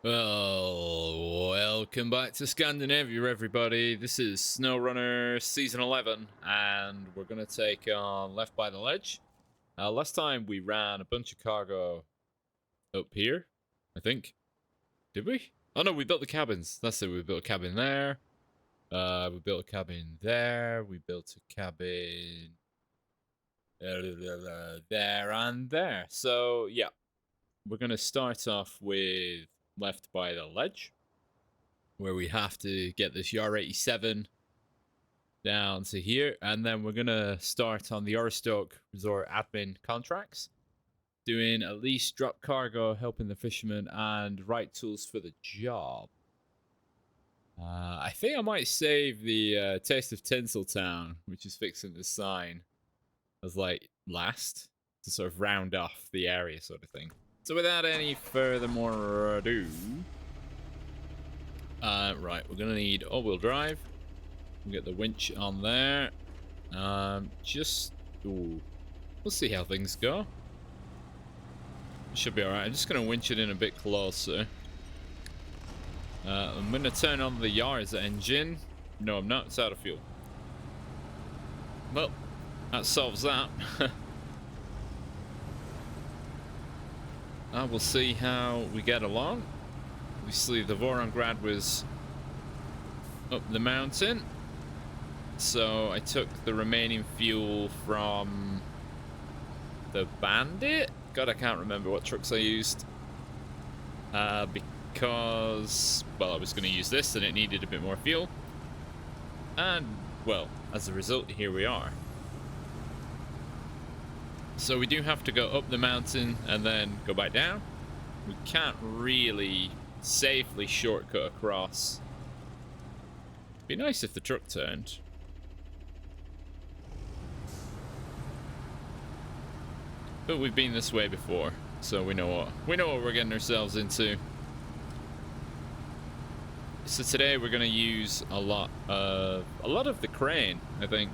Well, welcome back to Scandinavia, everybody. This is Snowrunner Season 11, and we're going to take on Left by the Ledge. Last time we ran a bunch of cargo up here, I think. Did we? Oh no, we built the cabins. That's it, we built a cabin there. We built a cabin there. We built a cabin there and there. So, yeah. We're going to start off with Left by the Ledge, where we have to get this Yar 87 down to here, and then we're gonna start on the Aristoke Resort admin contracts, doing at least drop cargo, helping the fishermen, and right tools for the job. I think I might save the Taste of Tinseltown, which is fixing the sign, as like last, to sort of round off the area sort of thing. So without any further more ado, right, we're gonna need all-wheel drive. We'll get the winch on there. We'll see how things go. It should be alright. I'm just gonna winch it in a bit closer. I'm gonna turn on the Yar's engine. No, I'm not. It's out of fuel. Well, that solves that. We'll see how we get along. Obviously, the Vorongrad was up the mountain, so I took the remaining fuel from the Bandit. God, I can't remember what trucks I used. Because, well, I was going to use this and it needed a bit more fuel. And, well, as a result, here we are. So we do have to go up the mountain and then go back down. We can't really safely shortcut across. Be nice if the truck turned. But we've been this way before, so we know what we're getting ourselves into. So today we're going to use a lot of the crane, I think.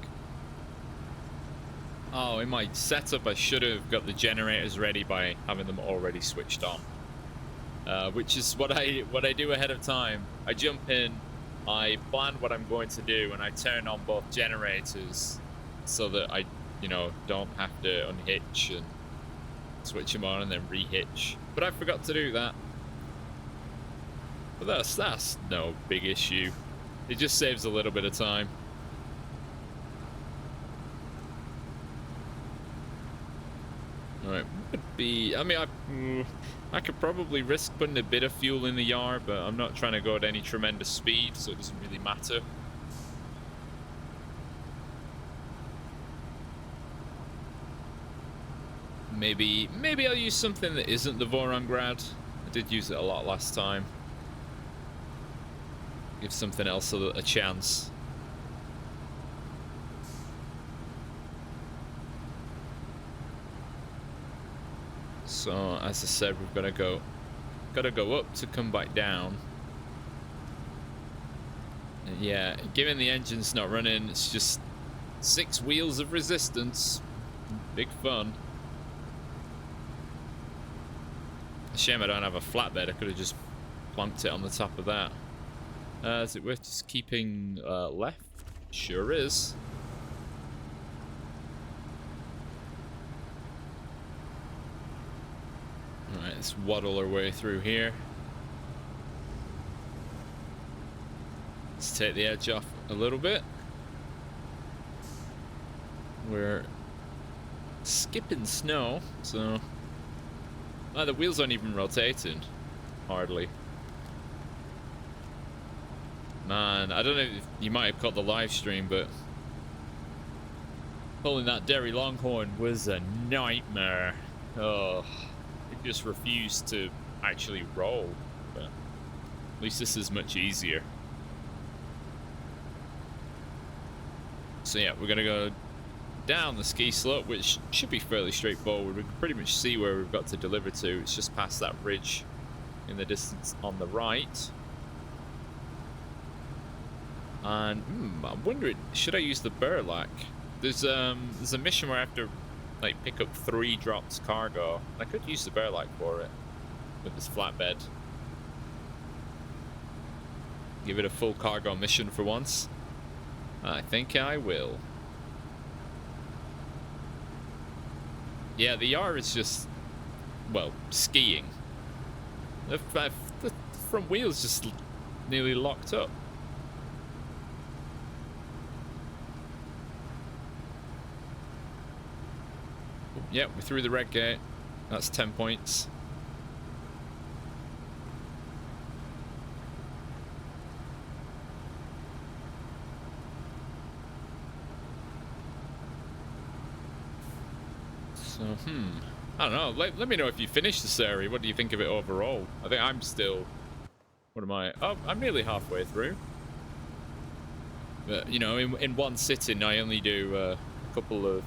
Oh, in my setup I should have got the generators ready by having them already switched on. Which is what I do ahead of time. I jump in, I plan what I'm going to do, and I turn on both generators so that I, don't have to unhitch and switch them on and then rehitch. But I forgot to do that. But that's no big issue. It just saves a little bit of time. Alright, I could probably risk putting a bit of fuel in the yard, but I'm not trying to go at any tremendous speed, so it doesn't really matter. Maybe I'll use something that isn't the Vorongrad. I did use it a lot last time. Give something else a chance. So, as I said, we've got to go up to come back down. And yeah, given the engine's not running, it's just 6 wheels of resistance. Big fun. Shame I don't have a flatbed. I could have just plunked it on the top of that. Is it worth just keeping left? Sure is. Alright, let's waddle our way through here. Let's take the edge off a little bit. We're skipping snow, so... Oh, the wheels aren't even rotating. Hardly. Man, I don't know if you might have caught the live stream, but... pulling that Derry Longhorn was a nightmare. Oh... it just refused to actually roll, but at least this is much easier. So yeah, we're gonna go down the ski slope, which should be fairly straightforward. We can pretty much see where we've got to deliver to. It's just past that ridge in the distance on the right. And I'm wondering, should I use the burlap? There's a mission where I have to like pick up 3 drops cargo. I could use the burlap for it with this flatbed. Give it a full cargo mission for once. I think I will. Yeah, the R is just, well, skiing. The front wheel's just nearly locked up. Yep, we're through the red gate. That's 10 points. So, I don't know. Let me know if you finish this area. What do you think of it overall? I think I'm still... What am I? Oh, I'm nearly halfway through. But, you know, in one sitting, I only do a couple of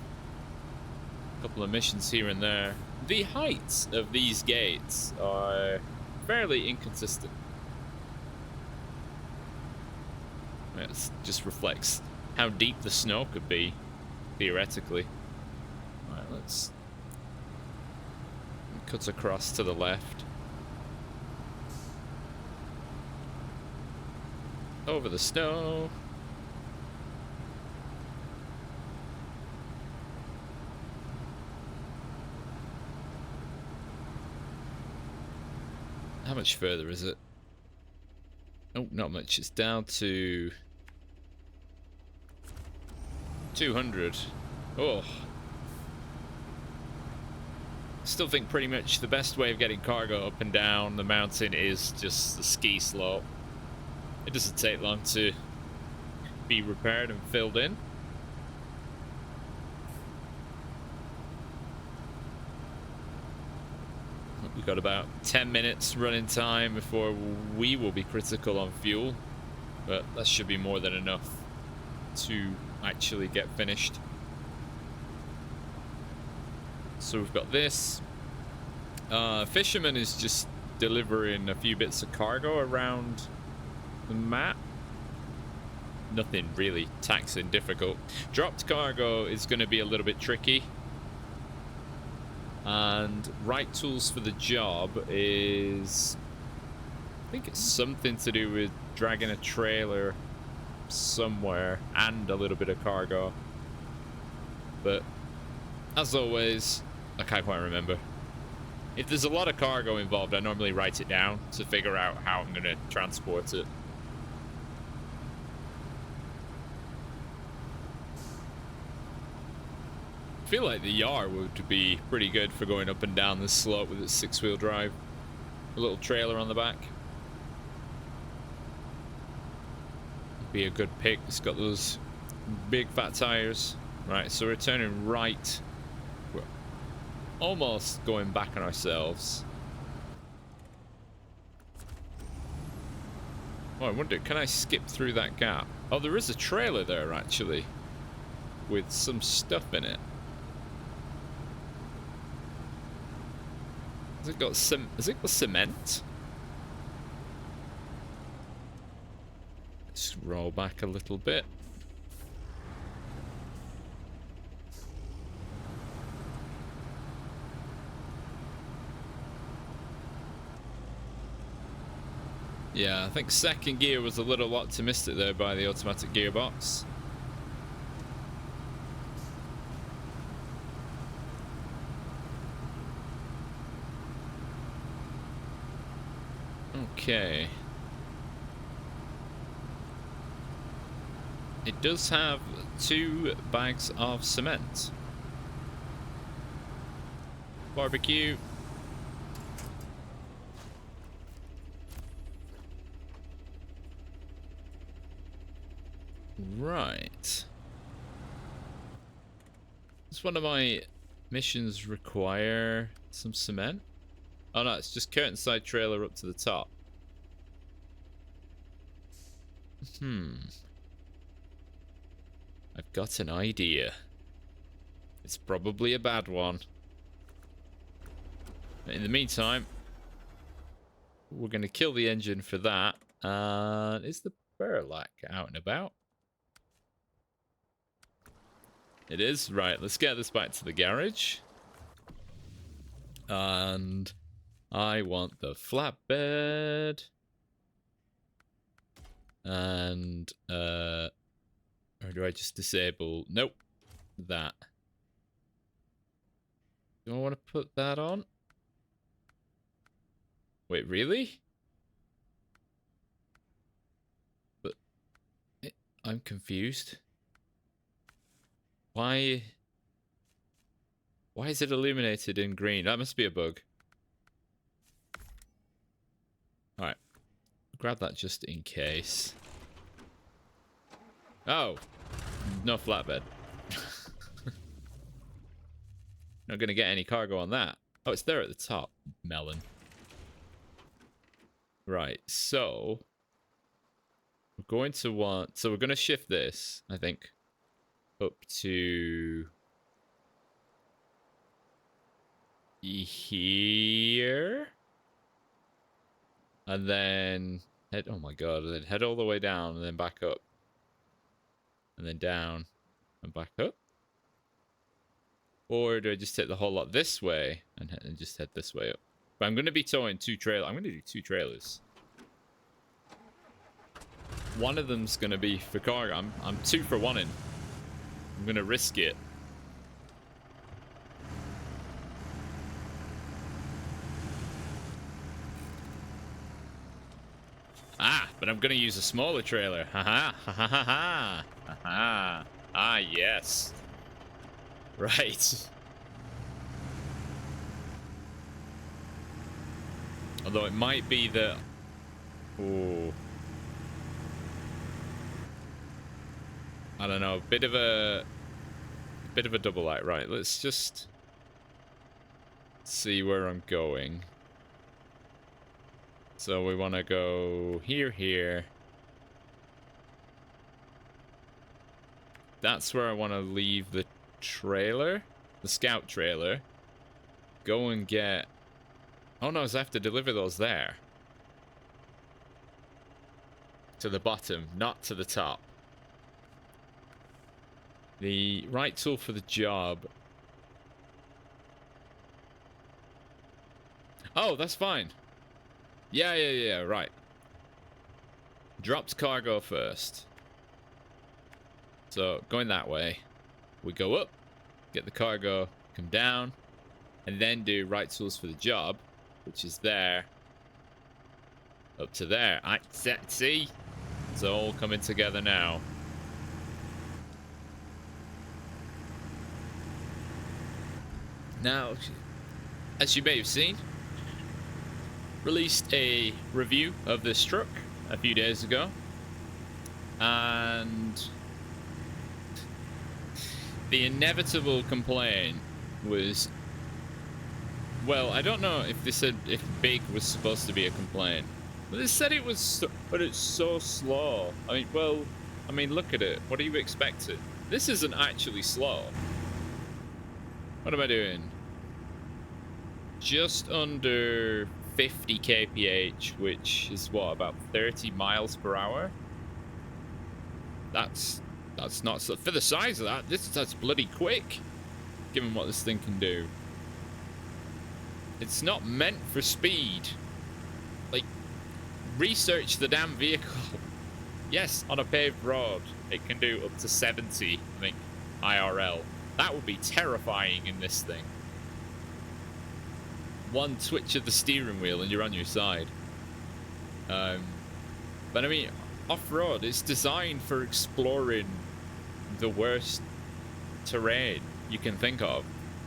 missions here and there. The heights of these gates are fairly inconsistent. It just reflects how deep the snow could be, theoretically. Alright, let's cut across to the left. Over the snow. How much further is it? Oh, not much. It's down to 200. Oh. Still think pretty much the best way of getting cargo up and down the mountain is just the ski slope. It doesn't take long to be repaired and filled in. We've got about 10 minutes running time before we will be critical on fuel, but that should be more than enough to actually get finished. So we've got this. Fisherman is just delivering a few bits of cargo around the map. Nothing really taxing difficult. Dropped cargo is going to be a little bit tricky. And right tools for the job is... I think it's something to do with dragging a trailer somewhere and a little bit of cargo. But as always, I can't quite remember. If there's a lot of cargo involved, I normally write it down to figure out how I'm going to transport it. I feel like the Yar would be pretty good for going up and down this slope with its 6-wheel drive. A little trailer on the back. Be a good pick. It's got those big fat tires. Right, so we're turning right. We're almost going back on ourselves. Oh, I wonder, can I skip through that gap? Oh, there is a trailer there, actually. With some stuff in it. Has it got cement? Let's roll back a little bit. Yeah, I think second gear was a little optimistic there by the automatic gearbox. Okay. It does have 2 bags of cement. Barbecue. Right. Does one of my missions require some cement? Oh no, it's just curtain side trailer up to the top. I've got an idea. It's probably a bad one. But in the meantime, we're going to kill the engine for that. Is the Burlac out and about? It is. Right, let's get this back to the garage. And I want the flatbed. And or do I just disable? Nope. That. Do I want to put that on? Wait, really? But I'm confused. Why is it illuminated in green? That must be a bug. Alright. Grab that just in case. Oh. No flatbed. Not gonna get any cargo on that. Oh, it's there at the top. Melon. Right, so we're going to want... So we're going to shift this, I think, up to here. And then head... Oh my god. And then head all the way down and then back up. And then down and back up. Or do I just take the whole lot this way and just head this way up? But I'm going to be towing two trailers. I'm going to do two trailers. One of them's going to be for cargo. I'm 2 for 1 in. I'm going to risk it. Ah, but I'm going to use a smaller trailer. Haha, ha ha ha ha. Haha. Ah, yes. Right. Although it might be that... Ooh. I don't know. Bit of a double light. Right, let's just see where I'm going. So we want to go here. That's where I want to leave the trailer. The scout trailer. Go and get... Oh no, so I have to deliver those there. To the bottom, not to the top. The right tool for the job. Oh, that's fine. Yeah, right. Dropped cargo first. So, going that way. We go up, get the cargo, come down, and then do right tools for the job, which is there. Up to there. See? It's all coming together now. Now, as you may have seen, released a review of this truck a few days ago, and the inevitable complaint was, well, I don't know if they said if big was supposed to be a complaint, but they said it was, but it's so slow. I mean, look at it. What do you expect? This isn't actually slow. What am I doing? Just under 50 kph, which is what, about 30 miles per hour? That's not so, for the size of that. That's bloody quick, given what this thing can do. It's not meant for speed. Like, research the damn vehicle. Yes, on a paved road, it can do up to 70, I think, IRL. That would be terrifying in this thing. One twitch of the steering wheel and you're on your side. But I mean, off-road, it's designed for exploring the worst terrain you can think of.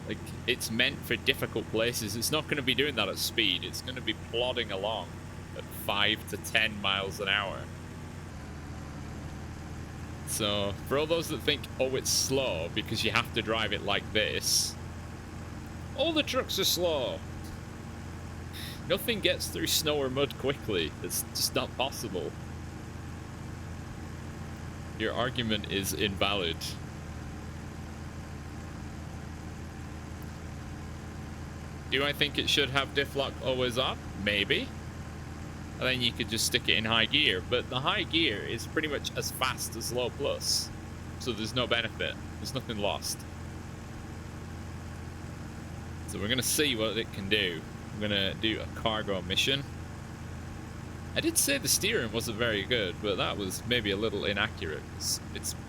Like, it's meant for difficult places. It's not going to be doing that at speed. It's going to be plodding along at 5 to 10 miles an hour. So, for all those that think, oh, it's slow because you have to drive it like this, all the trucks are slow. Nothing gets through snow or mud quickly. It's just not possible. Your argument is invalid. Do I think it should have diff lock always on? Maybe. And then you could just stick it in high gear, but the high gear is pretty much as fast as low plus, so there's no benefit. There's nothing lost. So we're gonna see what it can do. I'm gonna do a cargo mission. I did say the steering wasn't very good, but that was maybe a little inaccurate. It's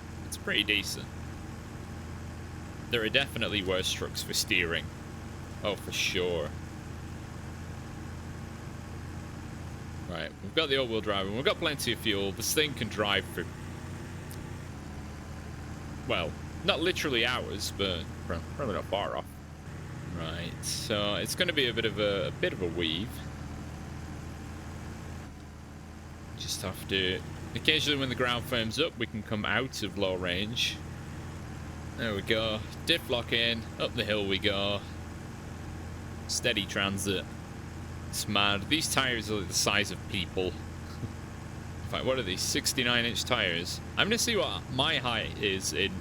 pretty decent. There are definitely worse trucks for steering. Oh, for sure. Right, we've got the all-wheel drive, and we've got plenty of fuel. This thing can drive for, well, not literally hours, but probably not far off. Right, so it's going to be a bit of a weave. Just have to, occasionally when the ground firms up, we can come out of low range. There we go. Diff lock in, up the hill we go. Steady transit. It's mad. These tires are like the size of people. In fact, what are these? 69-inch tires. I'm gonna see what my height is in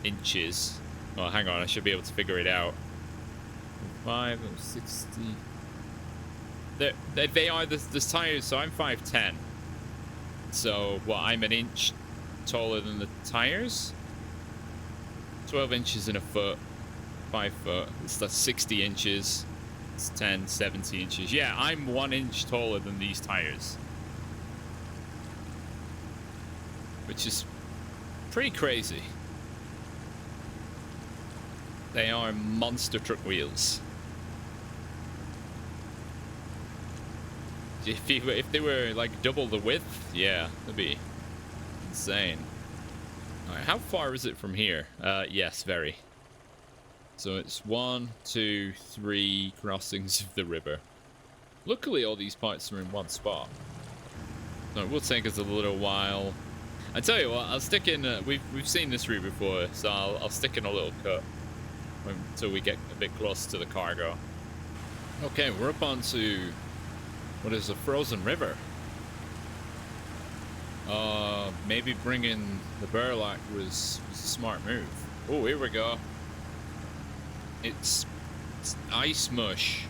inches. Oh, hang on, I should be able to figure it out. 5 or 60. They are the tires, so I'm 5'10". So, what, I'm an inch taller than the tires? 12 inches in a foot. 5 foot. That's 60 inches. It's 10, 70 inches. Yeah, I'm 1 inch taller than these tires. Which is pretty crazy. They are monster truck wheels. If they were like double the width, yeah, that'd be insane. Alright, how far is it from here? Yes, very. So it's 1, 2, 3 crossings of the river. Luckily, all these parts are in one spot. So it will take us a little while. I tell you what, I'll stick in. We've seen this route before, so I'll stick in a little cut until we get a bit close to the cargo. Okay, we're up onto what is a frozen river. Maybe bringing the Burlak was a smart move. Oh, here we go. It's ice mush.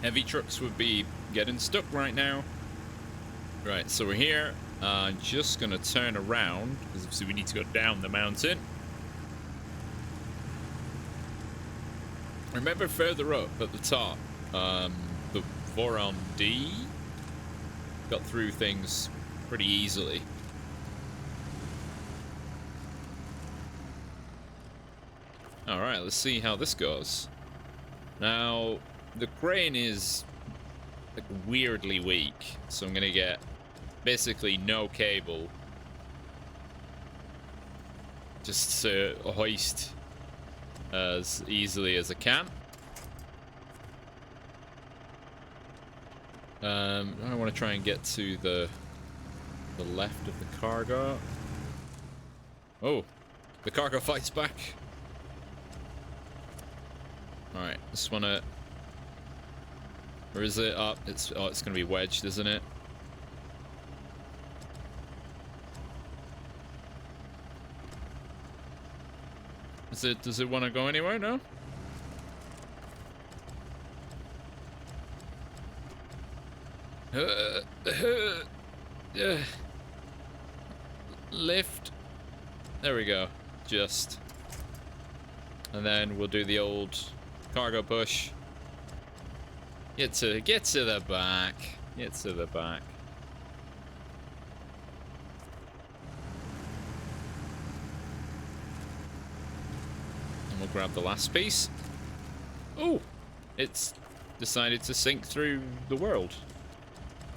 Heavy trucks would be getting stuck right now. Right, so we're here. Just gonna turn around because obviously we need to go down the mountain. Remember further up at the top, the Voron D got through things pretty easily. Alright, let's see how this goes. Now, the crane is like weirdly weak, so I'm gonna get basically no cable just to hoist as easily as I can. I want to try and get to the left of the cargo. Oh, the cargo fights back. Alright, just wanna... Or is it up? It's gonna be wedged, isn't it? Does it want to go anywhere? No? Lift. There we go. Just. And then we'll do the old cargo push. Get to the back. Get to the back. And we'll grab the last piece. Oh, it's decided to sink through the world.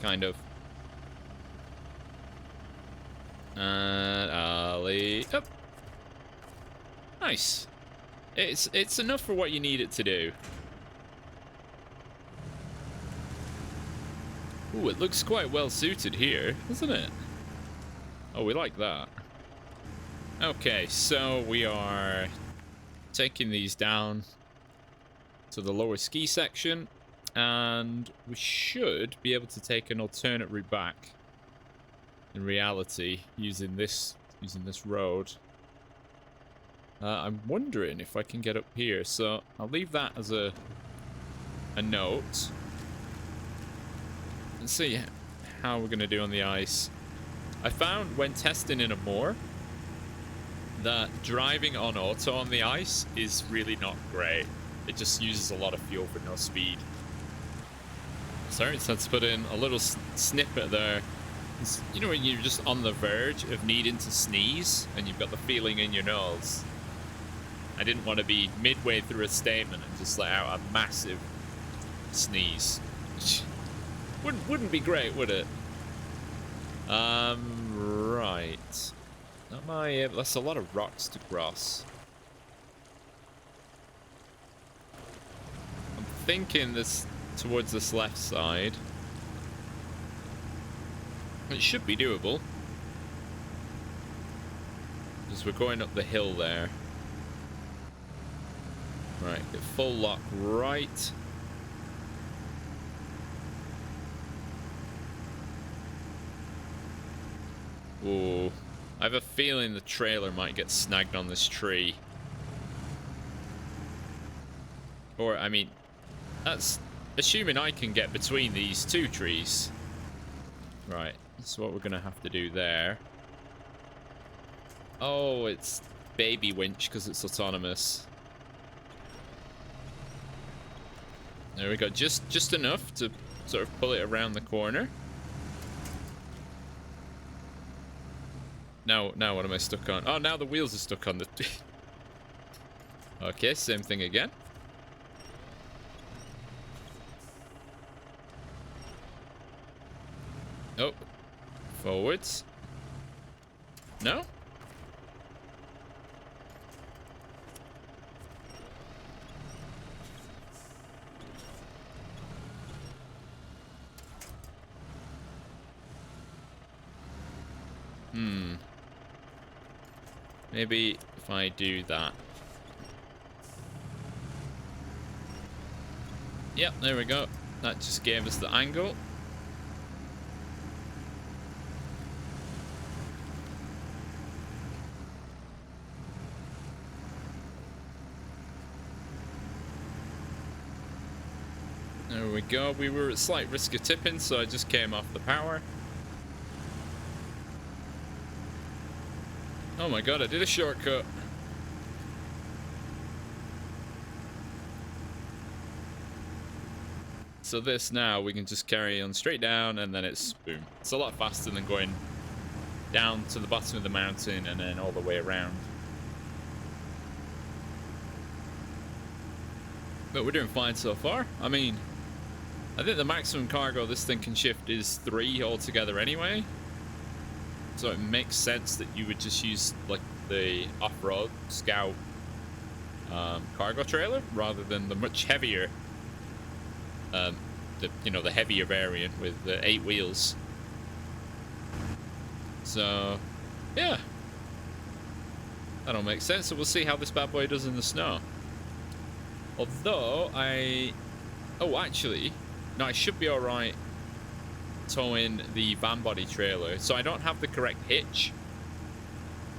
Kind of. And ollie up. Nice. It's enough for what you need it to do. Ooh, it looks quite well suited here, doesn't it? Oh, we like that. Okay, so we are taking these down to the lower ski section, and we should be able to take an alternate route back. In reality, using this road. I'm wondering if I can get up here, so I'll leave that as a note. Let's see how we're gonna do on the ice. I found when testing in a moor that driving on auto on the ice is really not great. It just uses a lot of fuel for no speed. Sorry, so let's put in a little snippet there. You know when you're just on the verge of needing to sneeze and you've got the feeling in your nose? I didn't want to be midway through a statement and just let out a massive sneeze. Wouldn't be great, would it? Right. Am I? That's a lot of rocks to cross. I'm thinking this towards this left side. It should be doable. Because we're going up the hill there. Right, get full lock right. Ooh. I have a feeling the trailer might get snagged on this tree. Or, I mean, that's assuming I can get between these two trees. Right, that's what we're going to have to do there. Oh, it's baby winch because it's autonomous. There we go, just enough to sort of pull it around the corner. Now what am I stuck on? Oh, now the wheels are stuck on the... Okay, same thing again. Oh. Forwards. No? Maybe if I do that. Yep, there we go. That just gave us the angle. There we go. We were at slight risk of tipping, so I just came off the power. Oh my god, I did a shortcut. So this now, we can just carry on straight down and then it's boom. It's a lot faster than going down to the bottom of the mountain and then all the way around. But we're doing fine so far. I mean, I think the maximum cargo this thing can shift is 3 altogether anyway. So it makes sense that you would just use like the off-road Scout cargo trailer rather than the much heavier, the heavier variant with the 8 wheels. So yeah, that'll make sense. So we'll see how this bad boy does in the snow. Although actually, no, I should be all right towing the van body trailer, so I don't have the correct hitch,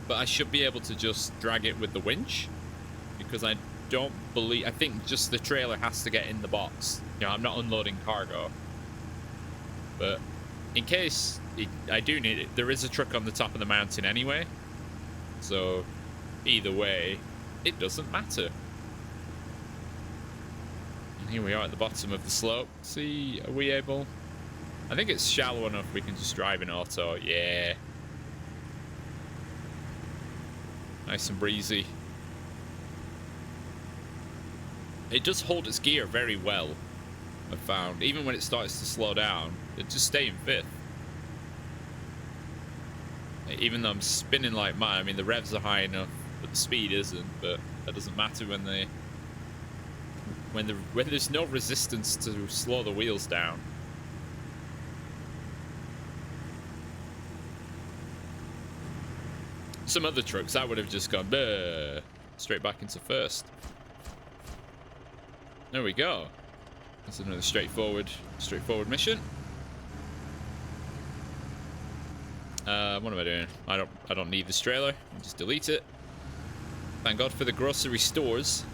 but I should be able to just drag it with the winch, because I think just the trailer has to get in the box. You know, I'm not unloading cargo, but in case I do need it, there is a truck on the top of the mountain anyway, so either way it doesn't matter. And here we are at the bottom of the slope. See, are we able... I think it's shallow enough we can just drive in auto. Yeah. Nice and breezy. It does hold its gear very well, I've found. Even when it starts to slow down, it just stays in 5th. Even though I'm spinning like mad. I mean, the revs are high enough, but the speed isn't. But that doesn't matter when there's no resistance to slow the wheels down. Some other trucks, that would have just gone straight back into 1st. There we go. That's another straightforward mission. What am I doing? I don't need this trailer. I'll just delete it. Thank God for the grocery stores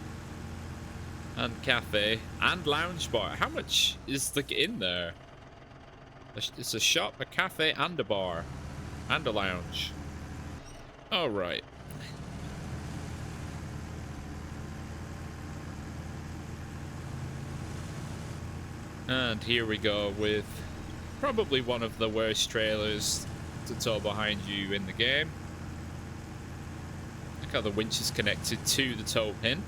and cafe and lounge bar. How much is like in there? It's a shop, a cafe, and a bar, and a lounge. All right. And here we go with probably one of the worst trailers to tow behind you in the game. Look how the winch is connected to the tow pin.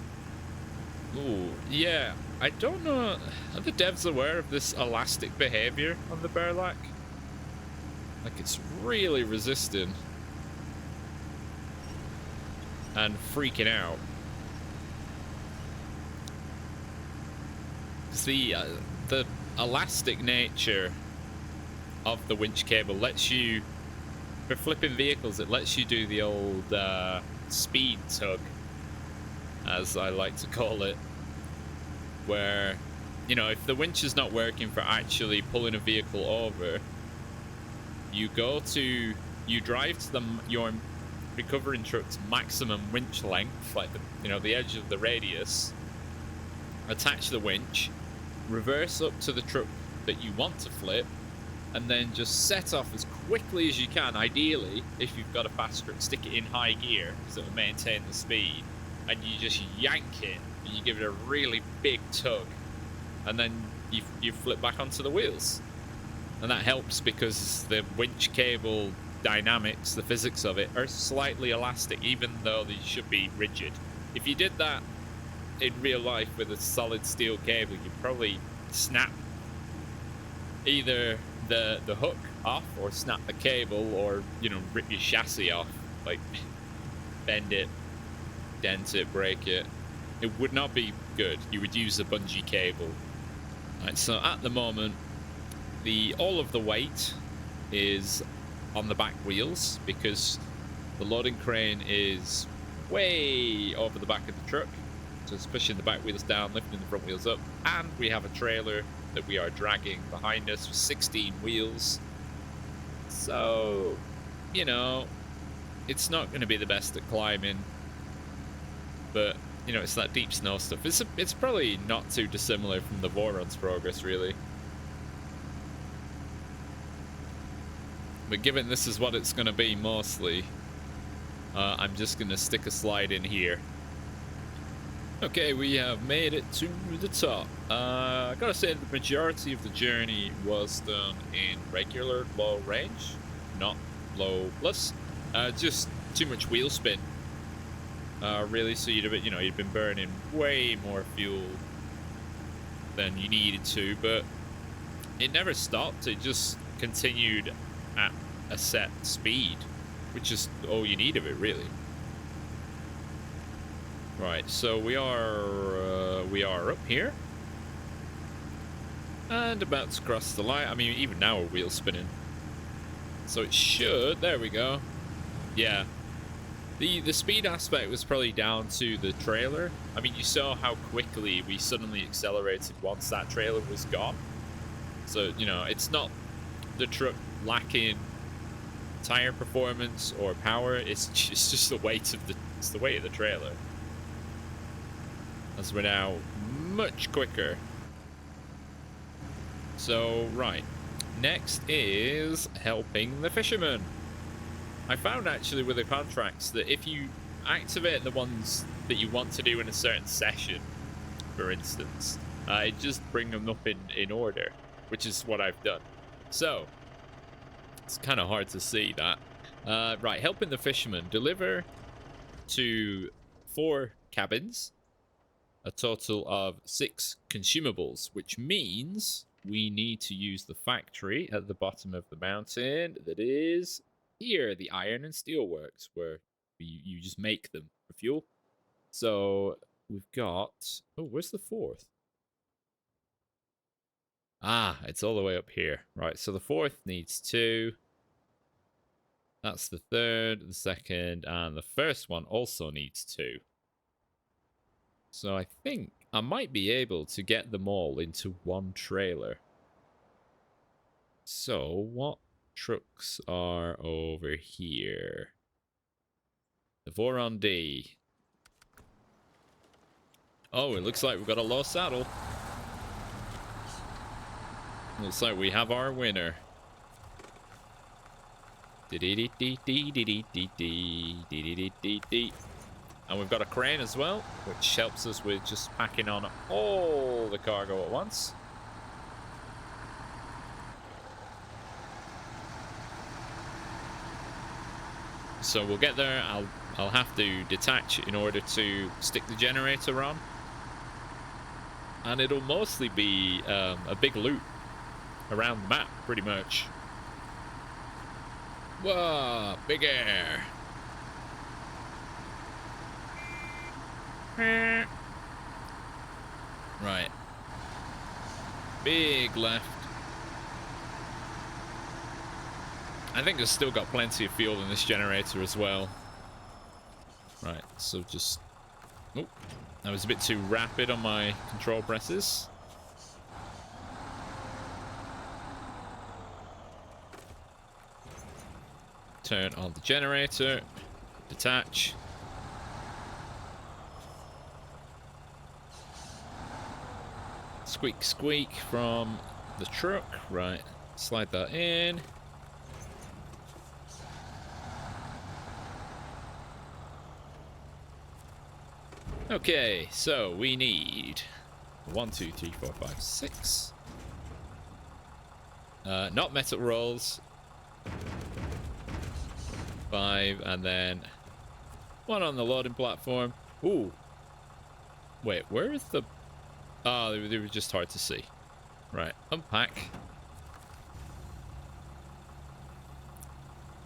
Ooh, yeah. I don't know. Are the devs aware of this elastic behavior on the Bearlac? Like, it's really resisting and freaking out. The elastic nature of the winch cable lets you, for flipping vehicles, it lets you do the old speed tug, as I like to call it, where, you know, if the winch is not working for actually pulling a vehicle over, you drive to your recovering truck's maximum winch length, like the edge of the radius, attach the winch, reverse up to the truck that you want to flip, and then just set off as quickly as you can. Ideally, if you've got a fast truck, stick it in high gear because it will maintain the speed, and you just yank it and you give it a really big tug, and then you flip back onto the wheels. And that helps because the winch cable dynamics, the physics of it, are slightly elastic, even though they should be rigid. If you did that in real life with a solid steel cable, you'd probably snap either the hook off, or snap the cable, or, you know, rip your chassis off, like bend it, dent it, break it. It would not be good. You would use a bungee cable. Right, so at the moment, all of the weight is on the back wheels because the loading crane is way over the back of the truck. So it's pushing the back wheels down, lifting the front wheels up, and we have a trailer that we are dragging behind us with 16 wheels. So, you know, it's not going to be the best at climbing, but, you know, it's that deep snow stuff. It's probably not too dissimilar from the Voron's progress, really. But given this is what it's going to be mostly, I'm just going to stick a slide in here. Okay, we have made it to the top. I gotta say, the majority of the journey was done in regular low range, not low plus. Just too much wheel spin. Really, so you'd been burning way more fuel than you needed to, but it never stopped. It just continued at a set speed, which is all you need of it, really. Right, so we are up here and about to cross the line. I mean, even now we're wheel spinning, so it should. There we go. Yeah, the speed aspect was probably down to the trailer. I mean, you saw how quickly we suddenly accelerated once that trailer was gone. So, you know, it's not the truck lacking tire performance or power. It's just the weight of the trailer. As we're now much quicker. So, right. Next is helping the fishermen. I found actually with the contracts that if you activate the ones that you want to do in a certain session, for instance, it just brings them up in order, which is what I've done. So, it's kind of hard to see that. Right, helping the fishermen. Deliver to 4 cabins. A total of 6 consumables, which means we need to use the factory at the bottom of the mountain that is here, the Iron and Steel Works, where you just make them for fuel. So we've got... Oh, where's the 4th? Ah, it's all the way up here. Right, so the 4th needs 2. That's the 3rd, the 2nd, and the 1st one also needs 2. So I think I might be able to get them all into one trailer. So what trucks are over here? The Voron D. Oh, it looks like we've got a low saddle. Looks like we have our winner. And we've got a crane as well, which helps us with just packing on all the cargo at once. So we'll get there. I'll have to detach in order to stick the generator on. And it'll mostly be a big loop around the map, pretty much. Whoa, big air. Right. Big left. I think there's still got plenty of fuel in this generator as well. Right, so just... Oh, that was a bit too rapid on my control presses. Turn on the generator. Detach. Squeak, squeak from the truck. Right, slide that in. Okay, so we need 1, 2, 3, 4, 5, 6. Not metal rolls. 5, and then 1 on the loading platform. Ooh. Wait, where is the... Oh, they were just hard to see. Right, unpack.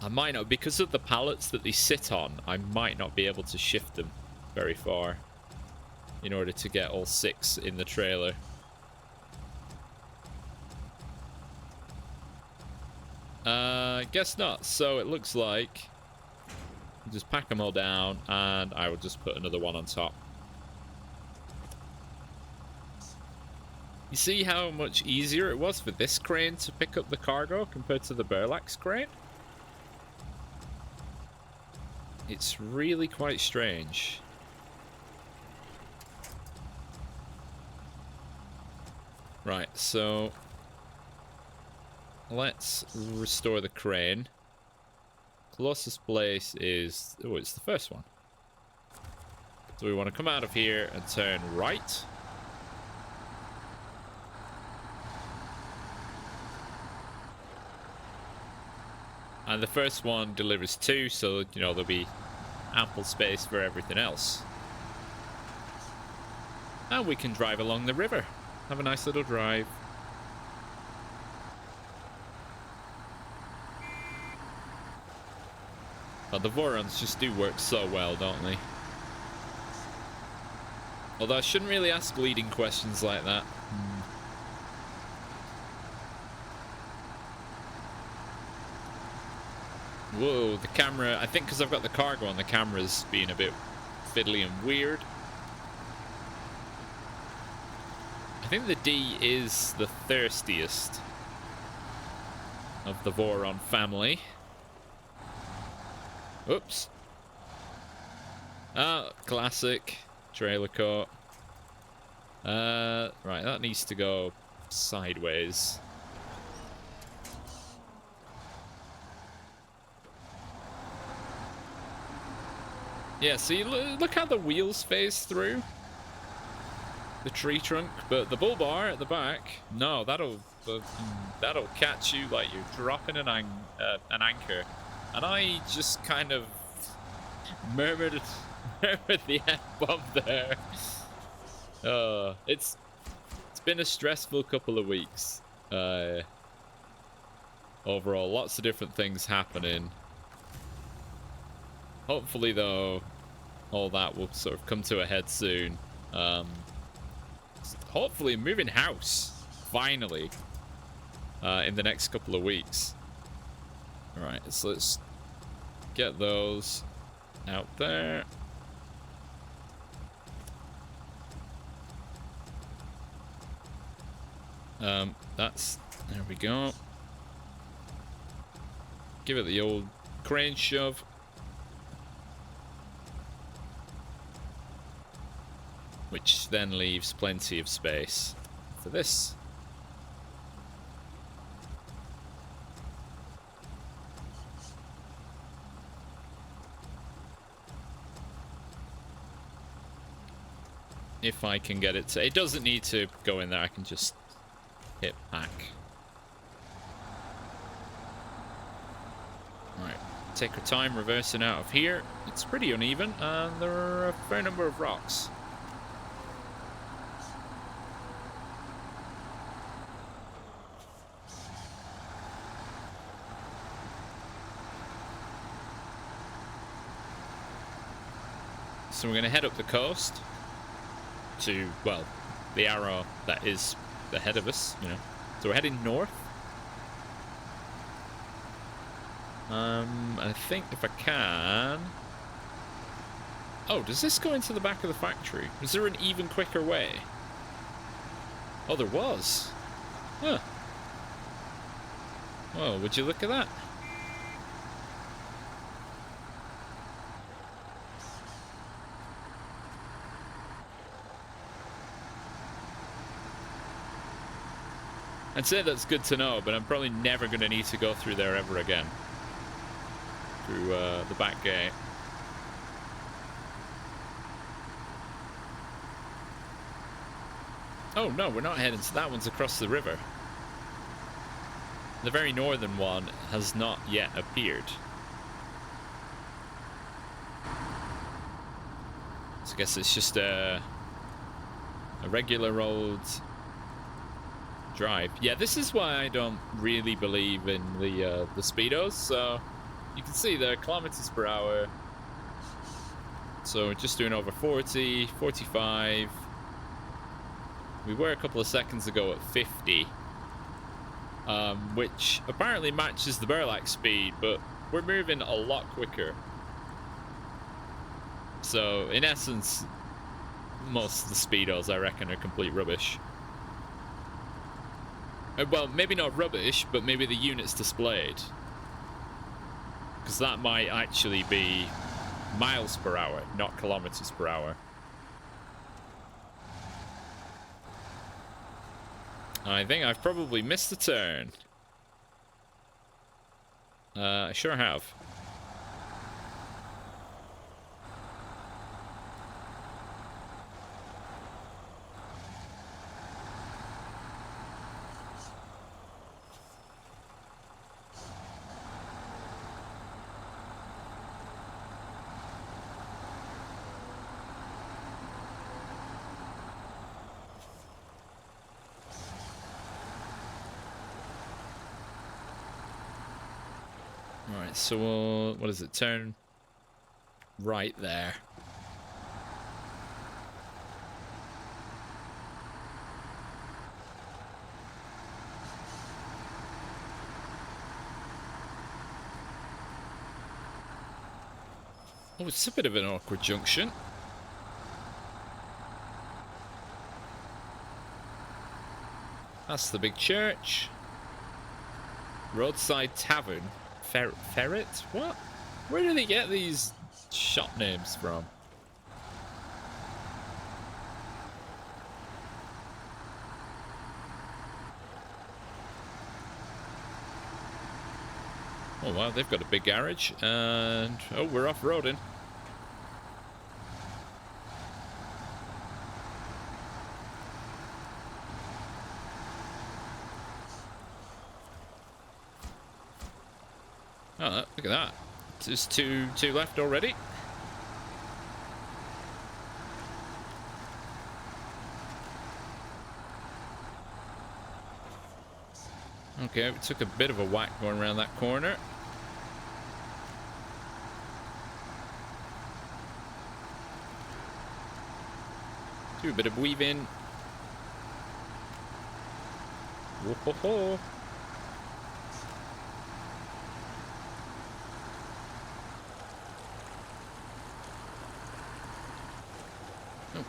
I might not, because of the pallets that they sit on, I might not be able to shift them very far in order to get all 6 in the trailer. Guess not. So it looks like I'll just pack them all down, and I will just put another one on top. You see how much easier it was for this crane to pick up the cargo compared to the Burlax crane? It's really quite strange. Right, so let's restore the crane. Closest place is... Oh, it's the first one. So we want to come out of here and turn right. And the first one delivers 2, so, you know, there'll be ample space for everything else. And we can drive along the river. Have a nice little drive. But the Vorons just do work so well, don't they? Although I shouldn't really ask leading questions like that. Whoa, the camera... I think because I've got the cargo on, the camera's being a bit fiddly and weird. I think the D is the thirstiest of the Voron family. Oops. Ah, classic trailer caught. Right, that needs to go sideways. Yeah, see, look how the wheels phase through the tree trunk, but the bull bar at the back, no, that'll catch you like you're dropping an anchor. And I just kind of murmured the F-bomb there. It's been a stressful couple of weeks. Overall, lots of different things happening. Hopefully, though, all that will sort of come to a head soon. Hopefully, moving house, finally, in the next couple of weeks. Alright, so let's get those out there. There we go. Give it the old crane shove. Which then leaves plenty of space for this. If I can get it to... It doesn't need to go in there, I can just hit pack. Right. Take our time reversing out of here. It's pretty uneven, and there are a fair number of rocks. So we're going to head up the coast to, well, the arrow that is ahead of us, you know. So we're heading north. I think if I can... Oh, does this go into the back of the factory? Is there an even quicker way? Oh, there was. Huh. Well, would you look at that? I'd say that's good to know, but I'm probably never going to need to go through there ever again. Through the back gate. Oh no, we're not heading to that one's across the river. The very northern one has not yet appeared. So I guess it's just a regular old drive. Yeah, this is why I don't really believe in the speedos. So you can see they're kilometers per hour. So we're just doing over 40, 45. We were a couple of seconds ago at 50, which apparently matches the Burlack speed, but we're moving a lot quicker. So in essence, most of the speedos I reckon are complete rubbish. Well, maybe not rubbish, but maybe the units displayed, because that might actually be miles per hour, not kilometers per hour. I think I've probably missed a turn. I sure have. Alright, so we'll, what is it, turn right there. Oh, it's a bit of an awkward junction. That's the big church. Roadside Tavern. Ferret? What? Where do they get these shop names from? Oh wow, they've got a big garage, and oh, we're off-roading. Oh, look at that. There's two left already. Okay, we took a bit of a whack going around that corner. Do a bit of weaving. Whoa-ho-ho.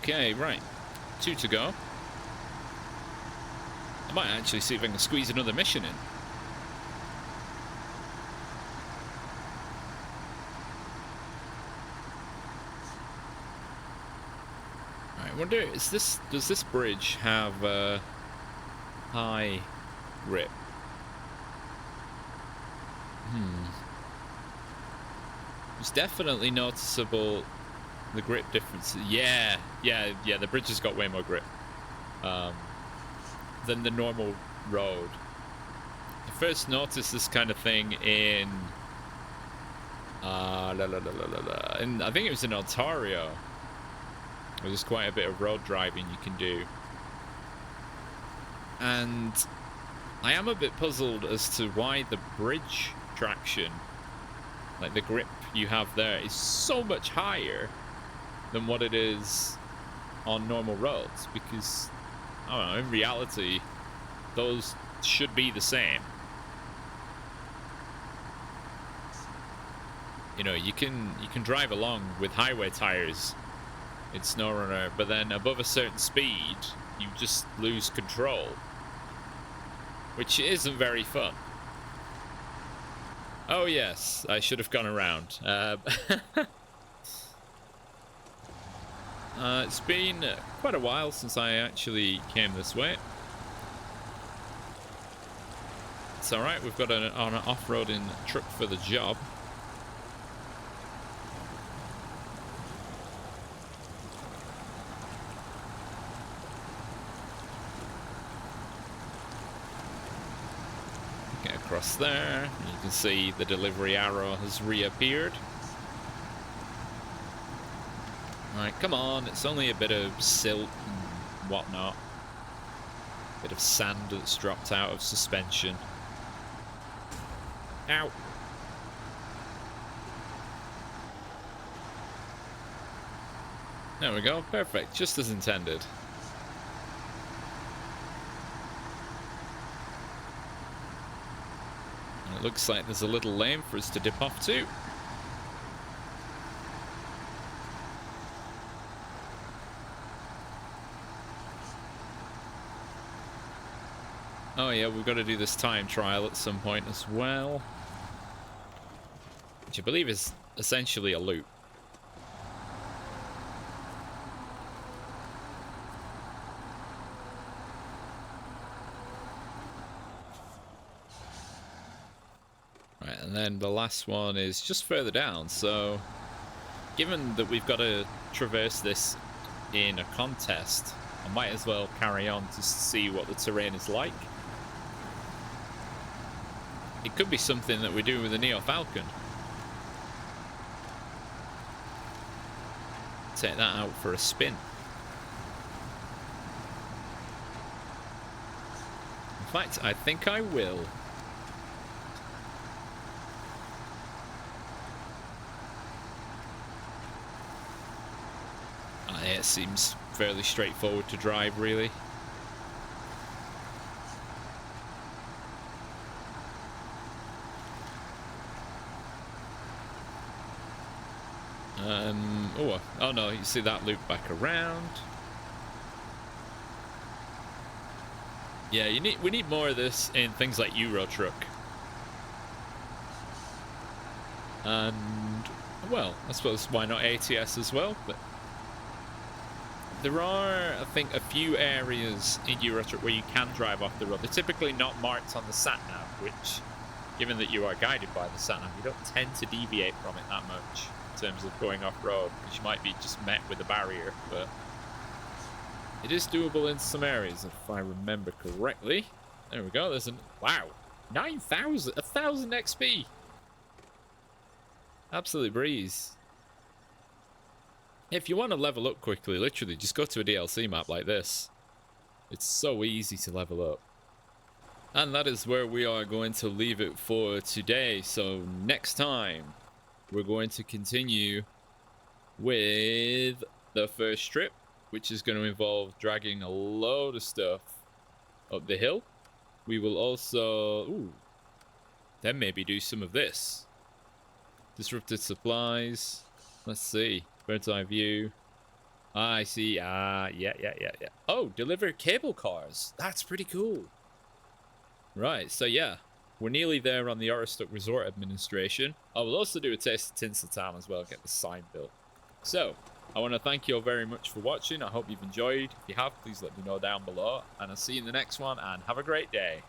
Okay, right. 2 to go. I might actually see if I can squeeze another mission in. Right, I wonder, does this bridge have high grip? It's definitely noticeable. The grip difference, yeah, the bridge has got way more grip than the normal road. I first noticed this kind of thing in And I think it was in Ontario. There's quite a bit of road driving you can do. And I am a bit puzzled as to why the bridge traction, like the grip you have there, is so much higher than what it is on normal roads. Because, I don't know, in reality, those should be the same. You know, you can drive along with highway tires in Snowrunner, but then above a certain speed, you just lose control, which isn't very fun. Oh yes, I should have gone around. It's been quite a while since I actually came this way. It's alright, we've got an off-roading truck for the job. Across there, you can see the delivery arrow has reappeared. Alright, come on, it's only a bit of silt and whatnot. Bit of sand that's dropped out of suspension. Ow! There we go, perfect, just as intended. It looks like there's a little lane for us to dip off to. Oh yeah, we've got to do this time trial at some point as well, which I believe is essentially a loop. And then the last one is just further down, so given that we've got to traverse this in a contest, I might as well carry on to see what the terrain is like. It could be something that we do with the Neo Falcon. Take that out for a spin. In fact, I think I will. It seems fairly straightforward to drive, really. Oh no, you see that loop back around. Yeah, we need more of this in things like Euro Truck. And well, I suppose why not ATS as well, but there are, I think, a few areas in Euro Truck where you can drive off the road. They're typically not marked on the sat-nav, which, given that you are guided by the sat-nav, you don't tend to deviate from it that much in terms of going off-road, because you might be just met with a barrier, but it is doable in some areas, if I remember correctly. There we go, there's wow, 9,000, 1,000 XP. Absolute breeze. If you want to level up quickly, literally just go to a DLC map like this. It's so easy to level up. And that is where we are going to leave it for today. So next time, we're going to continue with the first trip, which is going to involve dragging a load of stuff up the hill. We will also, then maybe do some of this. Disrupted supplies. Let's see. Bird's eye view. I see. Yeah. Oh, deliver cable cars. That's pretty cool. Right, so yeah. We're nearly there on the Oristock Resort Administration. I will also do a taste of Tinseltown as well, get the sign built. So, I want to thank you all very much for watching. I hope you've enjoyed. If you have, please let me know down below. And I'll see you in the next one, and have a great day.